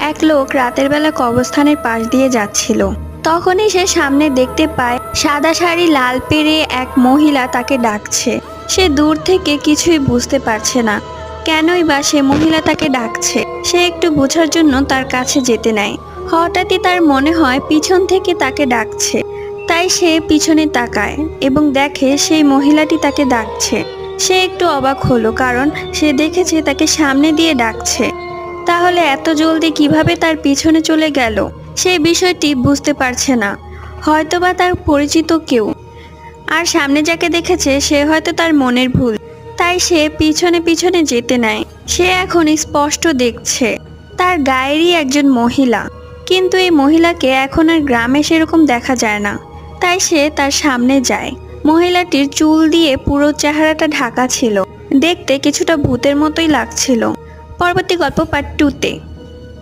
এক লোক রাতের বেলা কবরস্থানের পাশ দিয়ে যাচ্ছিল। তখনই সে সামনে দেখতে পায় সাদা শাড়ি লাল পেরে এক মহিলা তাকে ডাকছে। সে দূর থেকে কিছুই বুঝতে পারছে না, কেনই বা সে মহিলা তাকে ডাকছে। সে একটু বোঝার জন্য তার কাছে যেতে নেয়। হঠাৎই তার মনে হয় পিছন থেকে তাকে ডাকছে। তাই সে পিছনে তাকায় এবং দেখে সেই মহিলাটি তাকে ডাকছে। সে একটু অবাক হলো, কারণ সে দেখেছে তাকে সামনে দিয়ে ডাকছে। তাহলে এত জলদি কিভাবে তার পিছনে চলে গেল? সেই বিষয়টি বুঝতে পারছে না। হয়তোবা তার পরিচিত কেউ, আর সামনে যাকে দেখেছে সে হয়তো তার মনের ভুল। তাই সে পিছনে পিছনে যেতে নেয়। সে এখন স্পষ্ট দেখছে তার গায়েরই একজন মহিলা, কিন্তু এই মহিলাকে এখন আর গ্রামে সেরকম দেখা যায় না। তাই সে তার সামনে যায়। মহিলাটির চুল দিয়ে পুরো চেহারাটা ঢাকা ছিল, দেখতে কিছুটা ভূতের মতোই লাগছিল। পরবর্তী গল্প পার্ট 2-তে।